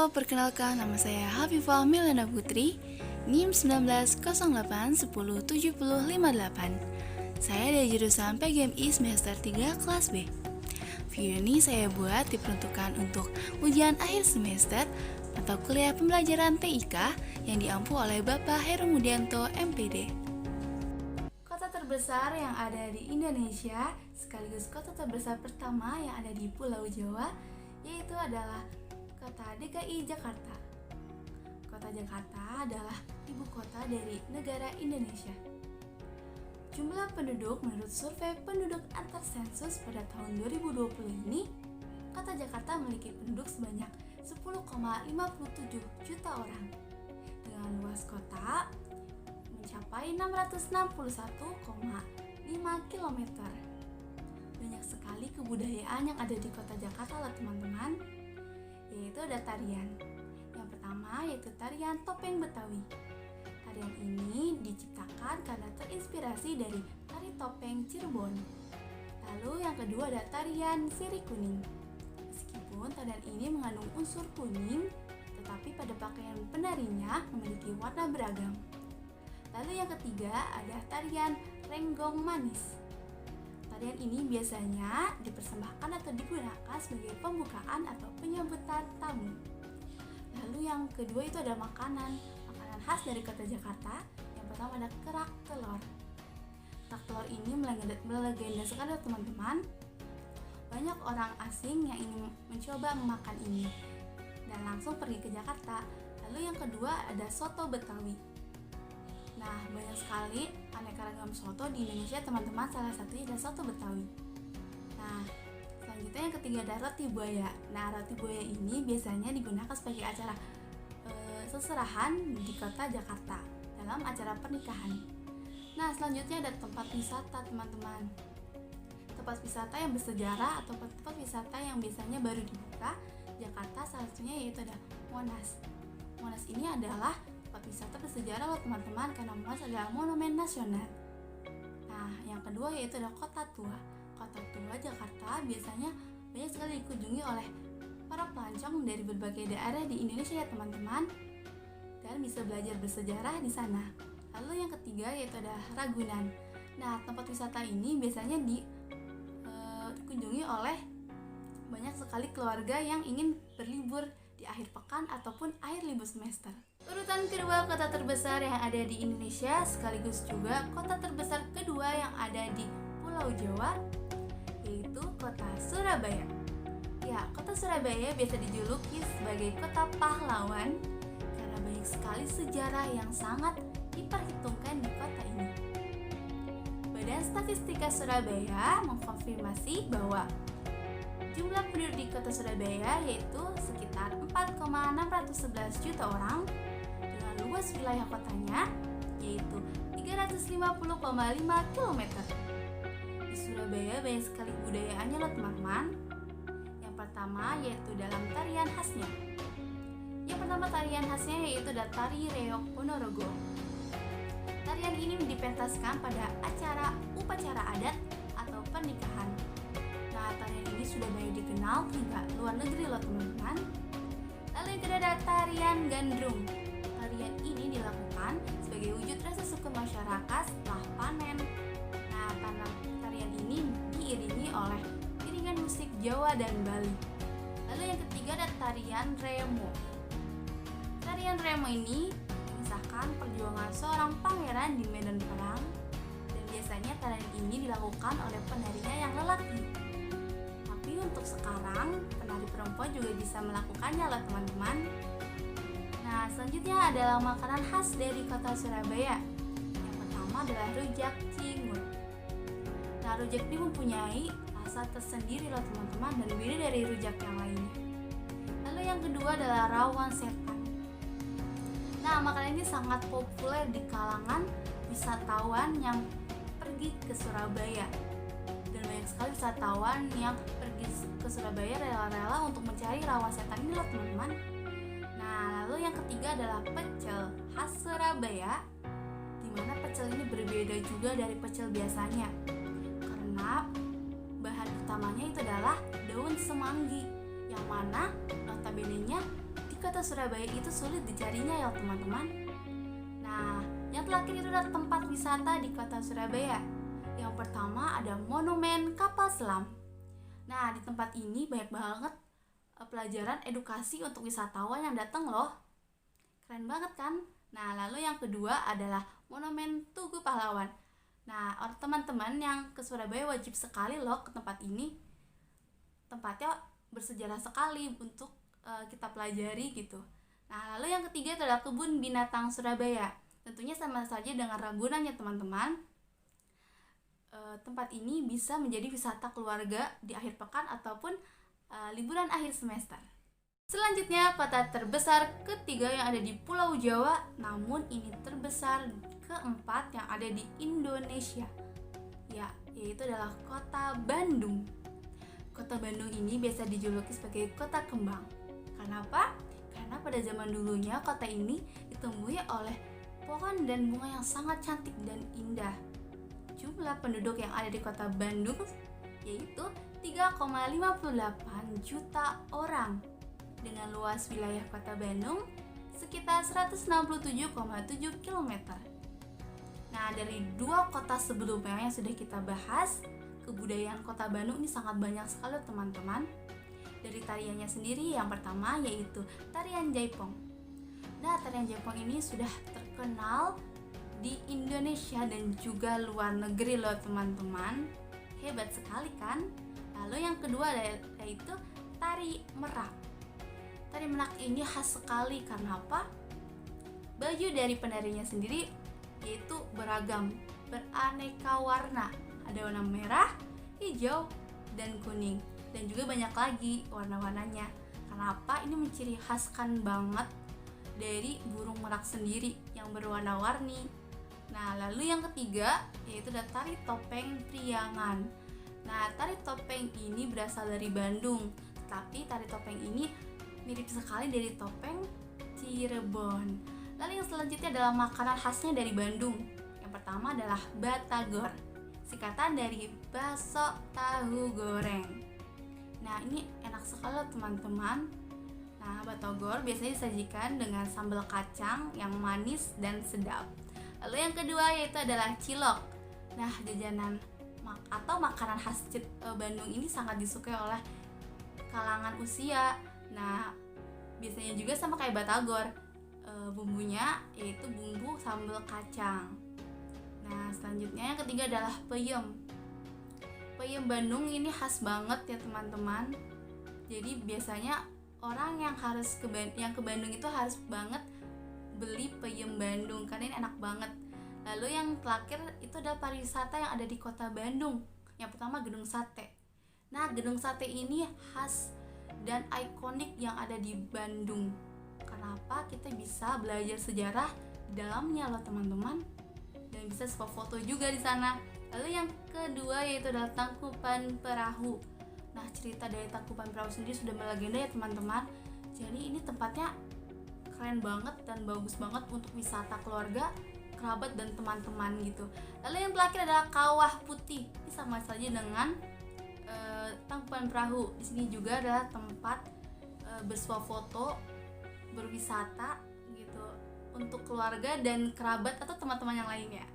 perkenalkan nama saya Hafifah Milana Putri, NIM 1908107058. Saya dari jurusan PGMI semester 3 kelas B. Video ini saya buat diperuntukkan untuk ujian akhir semester mata kuliah pembelajaran TIK yang diampu oleh Bapak Heru Mudianto, MPD. Kota terbesar yang ada di Indonesia sekaligus kota terbesar pertama yang ada di Pulau Jawa yaitu adalah Kota DKI Jakarta. Kota Jakarta adalah ibu kota dari negara Indonesia. Jumlah penduduk menurut survei penduduk antar sensus pada tahun 2020 ini, Kota Jakarta memiliki penduduk sebanyak 10,57 juta orang. Dengan luas kota mencapai 661,5 km. Banyak sekali kebudayaan yang ada di Kota Jakarta loh teman-teman. Yaitu ada tarian. Yang pertama yaitu tarian topeng Betawi. Tarian ini diciptakan karena terinspirasi dari tari topeng Cirebon. Lalu yang kedua ada tarian sirih kuning. Meskipun tarian ini mengandung unsur kuning, tetapi pada pakaian penarinya memiliki warna beragam. Lalu yang ketiga ada tarian renggong manis. Tarian ini biasanya dipersembahkan atau digunakan sebagai pembukaan atau penyambutan tamu. Lalu yang kedua itu ada makanan khas dari Kota Jakarta. Yang pertama ada kerak telur. Kerak telur ini melegenda sekali teman-teman. Banyak orang asing yang ingin mencoba memakan ini dan langsung pergi ke Jakarta. Lalu yang kedua ada soto Betawi. Nah, banyak sekali aneka ragam soto di Indonesia teman-teman, salah satunya adalah soto Betawi. Nah, selanjutnya yang ketiga ada roti buaya. Nah, roti buaya ini biasanya digunakan sebagai acara seserahan di Kota Jakarta dalam acara pernikahan. Nah, selanjutnya ada tempat wisata teman-teman. Tempat wisata yang bersejarah atau tempat wisata yang biasanya baru dibuka Jakarta, salah satunya yaitu ada Monas. Monas ini adalah tempat wisata bersejarah loh teman-teman, karena Monas adalah monumen nasional. Nah, yang kedua yaitu ada Kota Tua. Kota Tua Jakarta biasanya banyak sekali dikunjungi oleh para pelancong dari berbagai daerah di Indonesia ya teman-teman, dan bisa belajar bersejarah di sana. Lalu yang ketiga yaitu ada Ragunan. Nah, tempat wisata ini biasanya dikunjungi oleh banyak sekali keluarga yang ingin berlibur di akhir pekan ataupun akhir libur semester. Urutan kedua kota terbesar yang ada di Indonesia sekaligus juga kota terbesar kedua yang ada di Pulau Jawa yaitu kota Surabaya. Ya, kota Surabaya biasa dijuluki sebagai kota pahlawan karena banyak sekali sejarah yang sangat diperhitungkan di kota ini. Badan Statistika Surabaya mengkonfirmasi bahwa jumlah penduduk di kota Surabaya yaitu sekitar 4,611 juta orang dengan luas wilayah kotanya yaitu 350,5 km. Di Surabaya banyak sekali budayaannya loh teman-teman. Yang pertama yaitu dalam tarian khasnya. Yang pertama tarian khasnya yaitu ada tari reog Ponorogo. Tarian ini dipentaskan pada upacara adat atau pernikahan. Nah, tarian ini sudah banyak dikenal hingga luar negeri loh teman-teman. Lalu yang kedua ada tarian gandrung. Tarian ini dilakukan sebagai wujud rasa syukur masyarakat setelah panen. Nah, tarian ini diiringi oleh iringan musik Jawa dan Bali. Lalu yang ketiga ada tarian remo. Tarian remo ini mengisahkan perjuangan seorang pangeran di medan perang, dan biasanya tarian ini dilakukan oleh penarinya yang lelaki. Tapi untuk sekarang, penari perempuan juga bisa melakukannya loh teman-teman. Nah, selanjutnya adalah makanan khas dari kota Surabaya. Yang pertama adalah rujak cingur. Nah, rujak ini mempunyai rasa tersendiri loh teman-teman dan beda dari rujak yang lainnya. Lalu yang kedua adalah rawon setan. Nah, makanan ini sangat populer di kalangan wisatawan yang pergi ke Surabaya. Dan banyak sekali wisatawan yang pergi ke Surabaya rela-rela untuk mencari rawon setan ini loh teman-teman. Nah, lalu yang ketiga adalah pecel khas Surabaya, di mana pecel ini berbeda juga dari pecel biasanya karena bahan utamanya itu adalah daun semanggi yang mana notabene-nya kota Surabaya itu sulit dicarinya ya teman-teman. Nah, yang terakhir itu adalah tempat wisata di kota Surabaya. Yang pertama ada Monumen Kapal Selam. Nah, di tempat ini banyak banget pelajaran edukasi untuk wisatawan yang datang loh. Keren banget kan? Nah, lalu yang kedua adalah Monumen Tugu Pahlawan. Nah, teman-teman yang ke Surabaya wajib sekali loh ke tempat ini. Tempatnya bersejarah sekali untuk kita pelajari gitu. Nah, lalu yang ketiga adalah Kebun Binatang Surabaya. Tentunya sama saja dengan Ragunan ya teman-teman. Tempat ini bisa menjadi wisata keluarga di akhir pekan ataupun liburan akhir semester. Selanjutnya, kota terbesar ketiga yang ada di Pulau Jawa, namun ini terbesar keempat yang ada di Indonesia, yaitu adalah kota Bandung. Kota Bandung ini biasa dijuluki sebagai kota kembang. Kenapa? Karena pada zaman dulunya kota ini ditemui oleh pohon dan bunga yang sangat cantik dan indah. Jumlah penduduk yang ada di kota Bandung yaitu 3,58 juta orang. Dengan luas wilayah kota Bandung sekitar 167,7 km. Nah, dari dua kota sebelumnya yang sudah kita bahas, kebudayaan kota Bandung ini sangat banyak sekali teman-teman. Dari tariannya sendiri, yang pertama yaitu tarian Jaipong. Nah, tarian Jaipong ini sudah terkenal di Indonesia dan juga luar negeri loh teman-teman. Hebat sekali kan? Lalu yang kedua yaitu tari Merak. Tari Merak ini khas sekali karena apa? Baju dari penarinya sendiri yaitu beragam, beraneka warna. Ada warna merah, hijau, dan kuning. Dan juga banyak lagi warna-warnanya. Kenapa? Ini menciri khaskan banget dari burung merak sendiri yang berwarna-warni. Nah, lalu yang ketiga yaitu ada tari topeng Priangan. Nah, tari topeng ini berasal dari Bandung, tapi tari topeng ini mirip sekali dari topeng Cirebon. Lalu yang selanjutnya adalah makanan khasnya dari Bandung. Yang pertama adalah batagor, singkatan dari bakso tahu goreng. Nah, ini enak sekali teman-teman. Nah, batagor biasanya disajikan dengan sambal kacang yang manis dan sedap. Lalu yang kedua yaitu adalah cilok. Nah, jajanan atau makanan khas Bandung ini sangat disukai oleh kalangan usia. Nah, biasanya juga sama kayak batagor, bumbunya yaitu bumbu sambal kacang. Nah, selanjutnya yang ketiga adalah peyem. Peyem Bandung ini khas banget ya teman-teman. Jadi biasanya orang yang ke Bandung itu harus banget beli peyem Bandung karena ini enak banget. Lalu yang terakhir itu adalah pariwisata yang ada di kota Bandung. Yang pertama Gedung Sate. Nah, Gedung Sate ini khas dan ikonik yang ada di Bandung. Kenapa? Kita bisa belajar sejarah di dalamnya loh teman-teman, dan bisa foto juga di sana. Lalu yang kedua yaitu adalah Tangkuban Perahu. Nah, cerita dari Tangkuban Perahu sendiri sudah melegenda ya teman-teman. Jadi ini tempatnya keren banget dan bagus banget untuk wisata keluarga, kerabat, dan teman-teman gitu. Lalu yang terakhir adalah Kawah Putih. Ini sama saja dengan Tangkuban Perahu. Di sini juga adalah tempat bersuah foto, berwisata gitu untuk keluarga dan kerabat atau teman-teman yang lainnya.